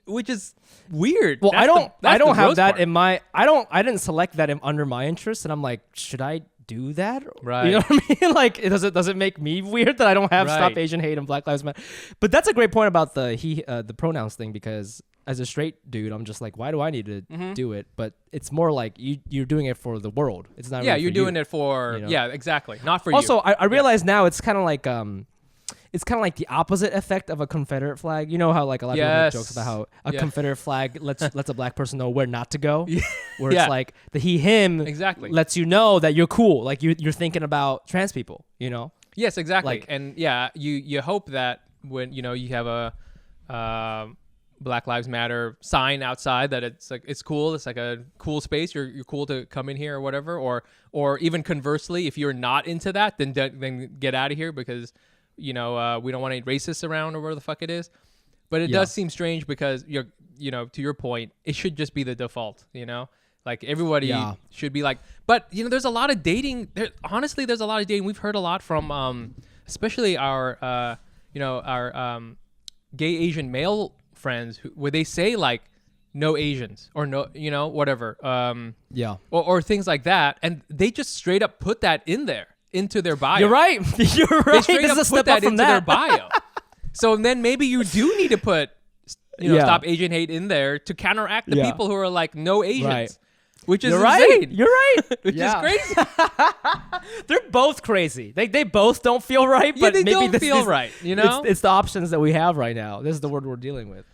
which is weird. Well, I don't have that in my, I didn't select that under my interest, and I'm like, should I do that? Right. You know what I mean? Like, does it make me weird that I don't have Stop Asian Hate and Black Lives Matter? But that's a great point about the pronouns thing, because as a straight dude, I'm just like, why do I need to do it? But it's more like you're doing it for the world. It's not. Yeah, really you're doing it for. Yeah, exactly. Not for you. Also, I realize now it's kind of like the opposite effect of a Confederate flag. You know how like a lot of people make jokes about how a Confederate flag lets a black person know where not to go. Where it's like the he him exactly lets you know that you're cool. Like you're thinking about trans people. Yes, exactly. Like, and you hope that when you have a Black Lives Matter sign outside, that it's like it's cool. It's like a cool space. You're cool to come in here or whatever. Or even conversely, if you're not into that, then get out of here, because we don't want any racists around or whatever the fuck it is. But it does seem strange, because to your point, it should just be the default. Like everybody should be like. But there's a lot of dating. Honestly, there's a lot of dating. We've heard a lot from especially our gay Asian male friends where they say like no Asians or no whatever or things like that, and they just straight up put that into their bio. You're right. They straight up put that into their bio. So then maybe you do need to put Stop Asian Hate in there to counteract the people who are like no Asians. Which is insane. You're right. Which is crazy. They're both crazy. They both don't feel right, but they maybe don't feel right. It's the options that we have right now. This is the word we're dealing with.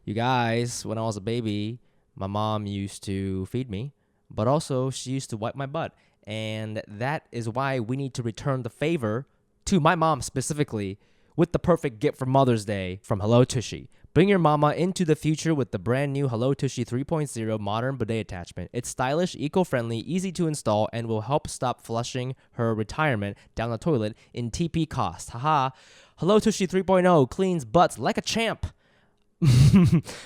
You guys, when I was a baby, my mom used to feed me, but also she used to wipe my butt. And that is why we need to return the favor to my mom specifically with the perfect gift for Mother's Day from Hello Tushy. Bring your mama into the future with the brand new Hello Tushy 3.0 modern bidet attachment. It's stylish, eco-friendly, easy to install, and will help stop flushing her retirement down the toilet in TP cost. Haha. Hello Tushy 3.0 cleans butts like a champ.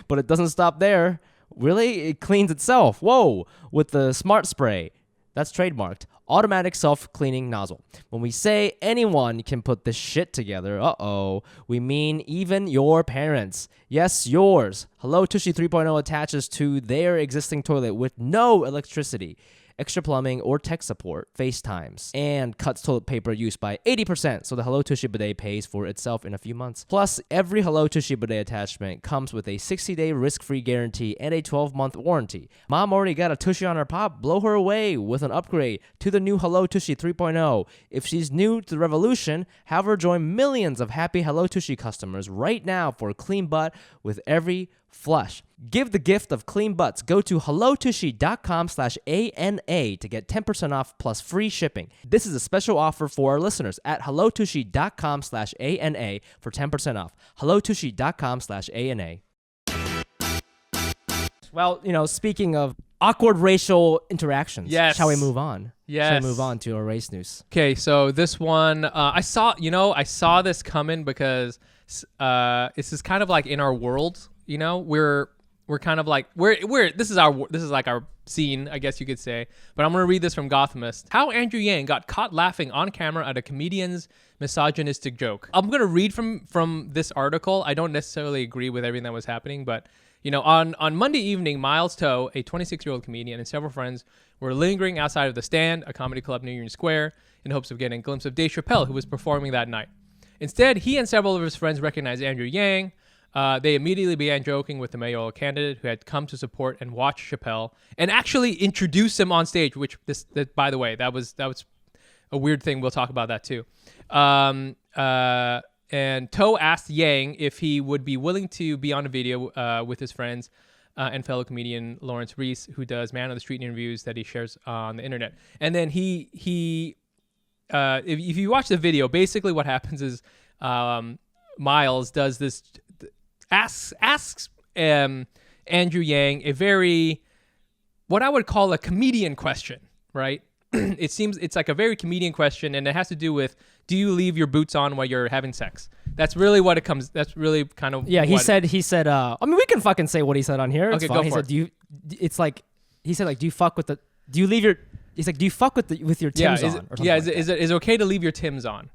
But it doesn't stop there. Really? It cleans itself. Whoa. With the smart spray. That's trademarked. Automatic self-cleaning nozzle. When we say anyone can put this shit together, we mean even your parents. Yes, yours. Hello Tushy 3.0 attaches to their existing toilet with no electricity, extra plumbing, or tech support, FaceTimes, and cuts toilet paper use by 80%, so the Hello Tushy bidet pays for itself in a few months. Plus, every Hello Tushy bidet attachment comes with a 60-day risk-free guarantee and a 12-month warranty. Mom already got a Tushy on her pop, blow her away with an upgrade to the new Hello Tushy 3.0. If she's new to the revolution, have her join millions of happy Hello Tushy customers right now for a clean butt with every flush. Give the gift of clean butts. Go to hellotushy.com/ANA to get 10% off plus free shipping. This is a special offer for our listeners at hellotushy.com/ANA for 10% off. hellotushy.com/ANA. Well, speaking of awkward racial interactions, yes. Shall we move on? Yes. Shall we move on to our race news? Okay, so this one, I saw this coming because this is kind of like in our world. We're kind of like this is like our scene, I guess you could say. But I'm gonna read this from Gothamist. How Andrew Yang got caught laughing on camera at a comedian's misogynistic joke. I'm gonna read from this article. I don't necessarily agree with everything that was happening, but on Monday evening, Miles Toe, a 26-year-old comedian, and several friends were lingering outside of The Stand, a comedy club near Union Square, in hopes of getting a glimpse of Dave Chappelle, who was performing that night. Instead, he and several of his friends recognized Andrew Yang. They immediately began joking with the mayoral candidate who had come to support and watch Chappelle and actually introduce him on stage, which by the way, that was a weird thing. We'll talk about that too. And Toe asked Yang if he would be willing to be on a video with his friends and fellow comedian Lawrence Reese, who does man on the street interviews that he shares on the internet. And then if you watch the video, basically what happens is Miles does this. Asks Andrew Yang a very, what I would call a comedian question, right? It's like a very comedian question, and it has to do with, do you leave your boots on while you're having sex? That's really what it comes. That's really kind of. Yeah, he said. I mean, we can fucking say what he said on here. It's okay, fine. go for it. Do you fuck with your Timbs on? Or something is it okay to leave your Timbs on?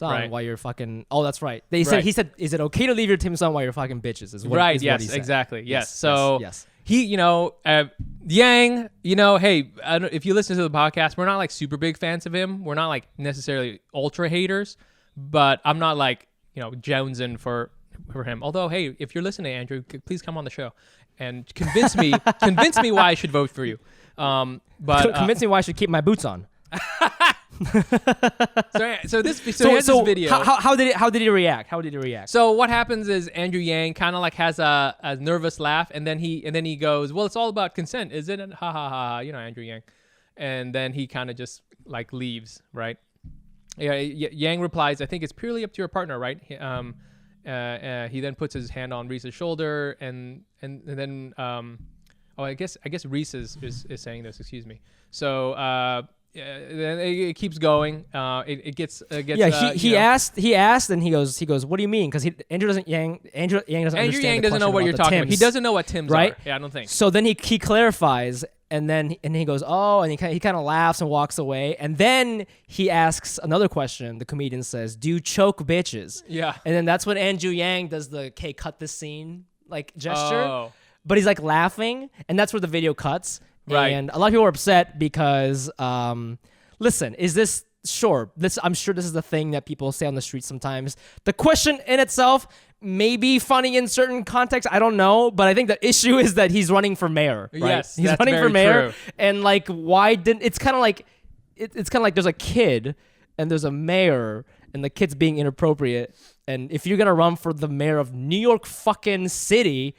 On right. While you're fucking. Oh, that's right. He said, is it okay to leave your Timbs on while you're fucking bitches? Is what, right. Is yes. what he said. Exactly. Yes. Yes. So yes. He, Yang, hey, if you listen to the podcast, we're not like super big fans of him. We're not like necessarily ultra haters, but I'm not like jonesing for him. Although, hey, if you're listening, Andrew, please come on the show and convince me why I should vote for you. But convince me why I should keep my boots on. So this video. How did he react? So what happens is Andrew Yang kind of like has a nervous laugh, and then he goes, "Well, it's all about consent, isn't it?" Ha ha ha! Andrew Yang, and then he kind of just like leaves, right? Yeah, Yang replies, "I think it's purely up to your partner, right?" He then puts his hand on Reese's shoulder, and then I guess Reese is saying this. Excuse me. So. Then it keeps going. It gets. Yeah, he asked, and he goes. What do you mean? Because Andrew Yang doesn't know what you're talking about. He doesn't know what Timbs right? are. Yeah, I don't think. So then he clarifies, and then he goes, oh, and he kind of laughs and walks away, and then he asks another question. The comedian says, "Do you choke bitches?" Yeah, and then that's when Andrew Yang does the "Okay, cut this scene" like gesture, but he's like laughing, and that's where the video cuts. Right. And a lot of people are upset because, listen, is this, sure, I'm sure this is the thing that people say on the street sometimes. The question in itself may be funny in certain contexts. I don't know. But I think the issue is that he's running for mayor. Right? Yes, he's running for mayor. True. And like, why didn't, it's kind of like there's a kid and there's a mayor and the kid's being inappropriate. And if you're going to run for the mayor of New York fucking city,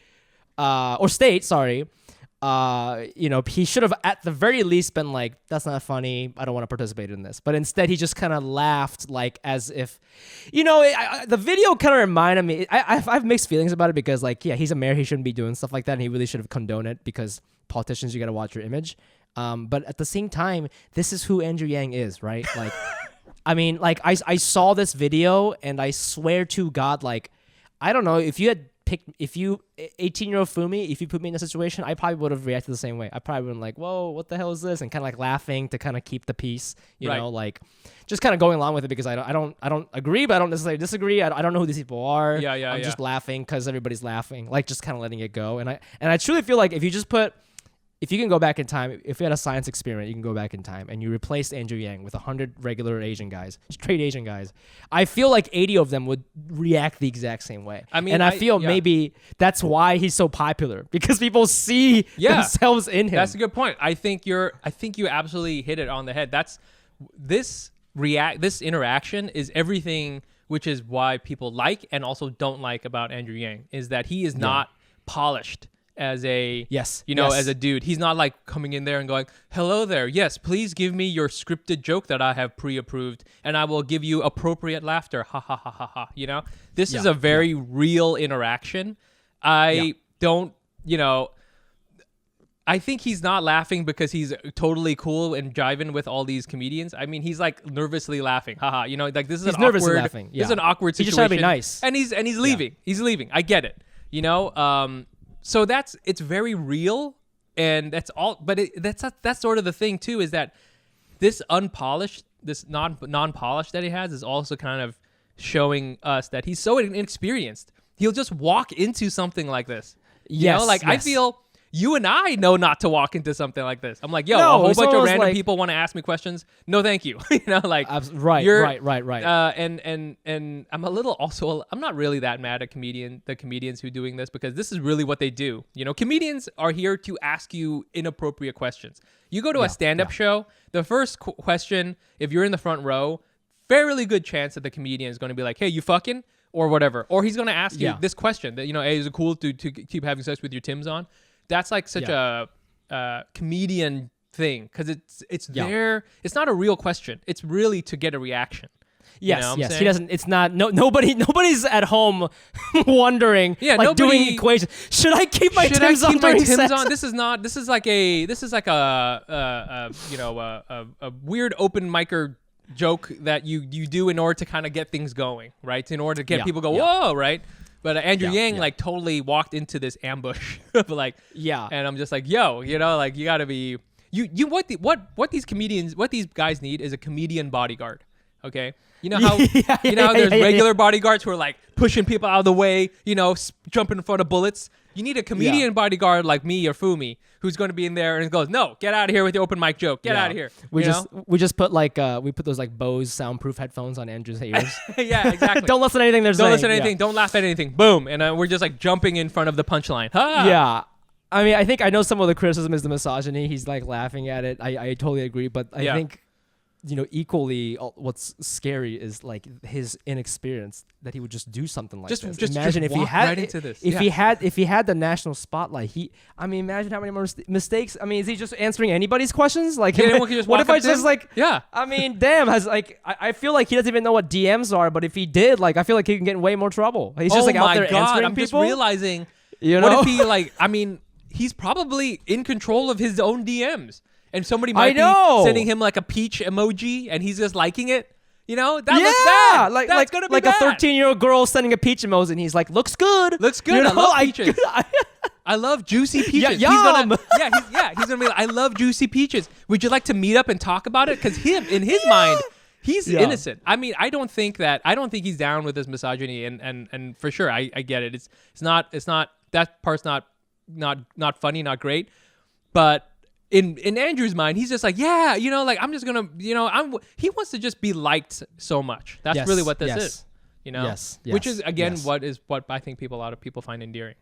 or state, sorry, he should have at the very least been like, that's not funny. I don't want to participate in this. But instead, he just kind of laughed like as if, the video kind of reminded me. I have mixed feelings about it because like, yeah, he's a mayor. He shouldn't be doing stuff like that. And he really should have condoned it because politicians, you got to watch your image. But at the same time, this is who Andrew Yang is, right? Like, I mean, like I saw this video and I swear to God, like, I don't know if you had 18-year-old Fumi, if you put me in a situation, I probably would have reacted the same way. I probably would have been like, whoa, what the hell is this? And kind of like laughing to kind of keep the peace, you know, like just kind of going along with it because I don't agree, but I don't necessarily disagree. I don't know who these people are. I'm just laughing because everybody's laughing, like just kind of letting it go. And I truly feel like if you can go back in time, if you had a science experiment, you can go back in time and you replaced Andrew Yang with 100 regular Asian guys, straight Asian guys. I feel like 80 of them would react the exact same way. I mean, and I feel maybe that's why he's so popular because people see themselves in him. That's a good point. I think you absolutely hit it on the head. This interaction is everything, which is why people like and also don't like about Andrew Yang, is that he is not polished as a as a dude. He's not like coming in there and going, hello there, yes, please give me your scripted joke that I have pre-approved and I will give you appropriate laughter, ha ha ha ha ha. This is a very real interaction. I think he's not laughing because he's totally cool and jiving with all these comedians. I mean, he's like nervously laughing, haha. Like this is he's nervously laughing. This is an awkward situation. He's just trying to be nice, and he's leaving. He's leaving. I get it. So it's very real, and that's all. But that's sort of the thing too, is that this unpolished, this non-polished that he has is also kind of showing us that he's so inexperienced. He'll just walk into something like this. I feel you and I know not to walk into something like this. I'm like, a whole bunch of random people want to ask me questions. No, thank you. Right. And I'm a little also, I'm not really that mad at the comedians who are doing this because this is really what they do. Comedians are here to ask you inappropriate questions. You go to a stand-up show, the first question, if you're in the front row, fairly good chance that the comedian is going to be like, hey, you fucking? Or whatever. Or he's going to ask you this question that, hey, is it cool to keep having sex with your Timbs on? That's like such a comedian thing because it's there. It's not a real question. It's really to get a reaction. Yes. He doesn't. It's not. Nobody's at home wondering. Doing equations. Should I keep my Timbs on during sex? This is like a weird open micer joke that you do in order to kind of get things going, right? In order to get people go, whoa, right? But Andrew Yang like totally walked into this ambush of like, and I'm just like, yo, you gotta be, what these guys need is a comedian bodyguard. Okay. You know how, there's regular bodyguards who are like pushing people out of the way, jumping in front of bullets. You need a comedian bodyguard like me or Fumi who's going to be in there and goes, no, get out of here with your open mic joke. Get out of here. We just put like we put those like Bose soundproof headphones on Andrew's ears. Yeah, exactly. Don't listen to anything they're saying. Don't listen to anything. Don't laugh at anything. Boom. And we're just like jumping in front of the punchline. Ha! Yeah. I mean, I know some of the criticism is the misogyny. He's like laughing at it. I totally agree. But I think, equally what's scary is like his inexperience that he would just do something like this. Just imagine if he had right into this. If he had the national spotlight, imagine how many more mistakes. I mean, is he just answering anybody's questions? Like, what if I just like, I mean, damn, I feel like he doesn't even know what DMs are, but if he did, like, I feel like he can get in way more trouble. He's just like out there answering people. I'm just realizing, what if he like, I mean, he's probably in control of his own DMs. And somebody might be sending him like a peach emoji and he's just liking it. That looks bad. That's gonna be like bad. A 13-year-old girl sending a peach emoji and he's like, looks good. Looks good. I love peaches. I love juicy peaches. Yum. He's gonna be like, I love juicy peaches. Would you like to meet up and talk about it? Because in his mind, he's innocent. I mean, I don't think he's down with this misogyny and for sure I get it. It's not that part's not funny, not great. But in Andrew's mind, he's just like, I'm just gonna, he wants to just be liked so much. That's really what this is, which is again what I think a lot of people find endearing.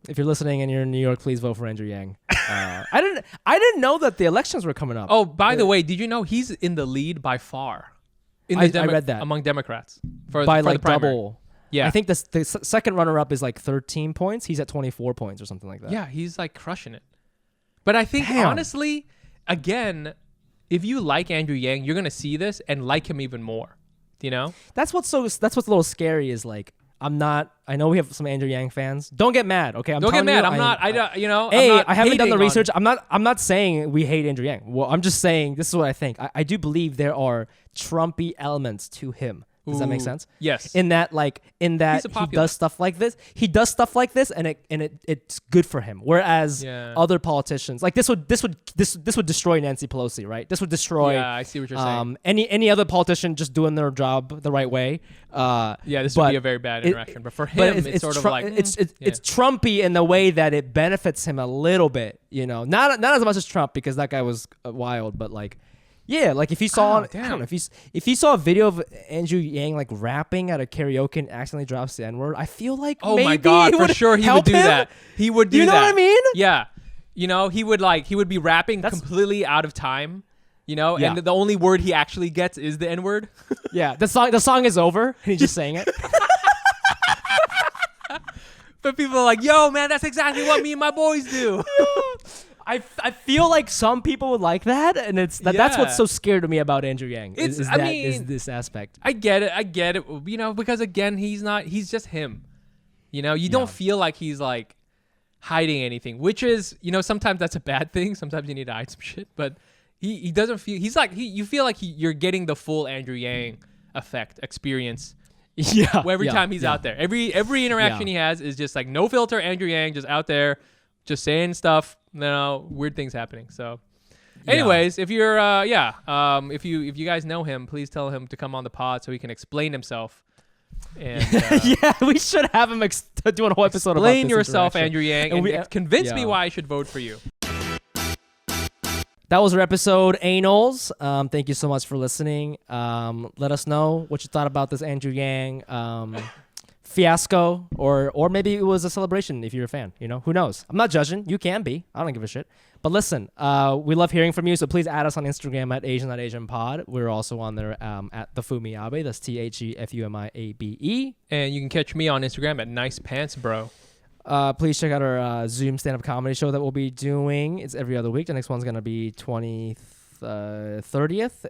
If you're listening and you're in New York, please vote for Andrew Yang. I didn't know that the elections were coming up. Oh, by the way, did you know he's in the lead by far? I read that among Democrats by like double. Yeah, I think the second runner-up is like 13 points. He's at 24 points or something like that. Yeah, he's like crushing it. But I think Damn. honestly, again, if you like Andrew Yang, you're gonna see this and like him even more. You know? That's what's a little scary is like I know we have some Andrew Yang fans. Don't get mad, okay? Don't get mad. I haven't done the research. I'm not saying we hate Andrew Yang. Well, I'm just saying this is what I think. I do believe there are Trumpy elements to him. Does that make sense? Yes. In that he does stuff like this. He does stuff like this, and it's good for him. Whereas other politicians, like this would destroy Nancy Pelosi, right? This would destroy. Yeah, I see what you're saying. Any other politician just doing their job the right way. This would be a very bad interaction. But for him, it's sort of like it's Trumpy in the way that it benefits him a little bit. You know, not as much as Trump because that guy was wild, but like. Yeah, like if you saw, I don't know, if you saw a video of Andrew Yang like rapping at a karaoke and accidentally drops the N-word, I feel like maybe my God, for sure he would do that. He would do that. You know what I mean? Yeah, you know he would be rapping completely out of time. You know, and the only word he actually gets is the N-word. Yeah, the song is over and he's just saying it. But people are like, "Yo, man, that's exactly what me and my boys do." I feel like some people would like that, and that's what's so scary to me about Andrew Yang. Is this aspect. I get it. You know, because again, he's just him. You know, you don't feel like he's like hiding anything, which is, you know, sometimes that's a bad thing. Sometimes you need to hide some shit, but he doesn't feel. You feel like you're getting the full Andrew Yang experience. Yeah. Every time he's out there, every interaction he has is just like no filter. Andrew Yang just out there, just saying stuff. No weird things happening. So, anyways, if you're if you guys know him, please tell him to come on the pod so he can explain himself. And we should have him do a whole episode about this. Explain yourself, Andrew Yang, and convince me why I should vote for you. That was our episode, Anals. Thank you so much for listening. Let us know what you thought about this Andrew Yang fiasco, or maybe it was a celebration if you're a fan. You know, who knows? I'm not judging. You can be. I don't give a shit. But listen, we love hearing from you, so please add us on Instagram at Asian.AsianPod. We're also on there at the Fumi Abe. That's TheFumiAbe. And you can catch me on Instagram at Nice Pants Bro. Please check out our Zoom stand-up comedy show that we'll be doing. It's every other week. The next one's going to be 30th,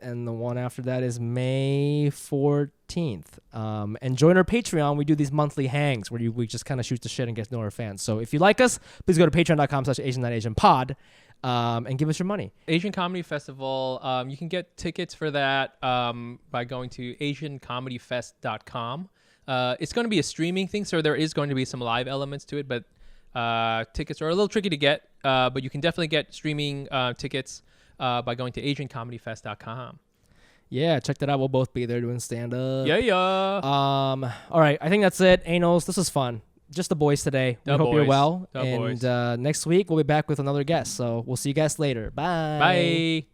and the one after that is May 14th. And join our Patreon. We do these monthly hangs where we just kind of shoot the shit and get to know our fans. So if you like us, please go to patreon.com/Asian.AsianPod and give us your money. Asian Comedy Festival. You can get tickets for that by going to asiancomedyfest.com. It's going to be a streaming thing, so there is going to be some live elements to it, but tickets are a little tricky to get, but you can definitely get streaming tickets by going to asiancomedyfest.com. Yeah, check that out. We'll both be there doing stand-up. Yeah. All right, I think that's it. Anals, this was fun. Just the boys today. We hope you're well. And next week, we'll be back with another guest. So we'll see you guys later. Bye. Bye.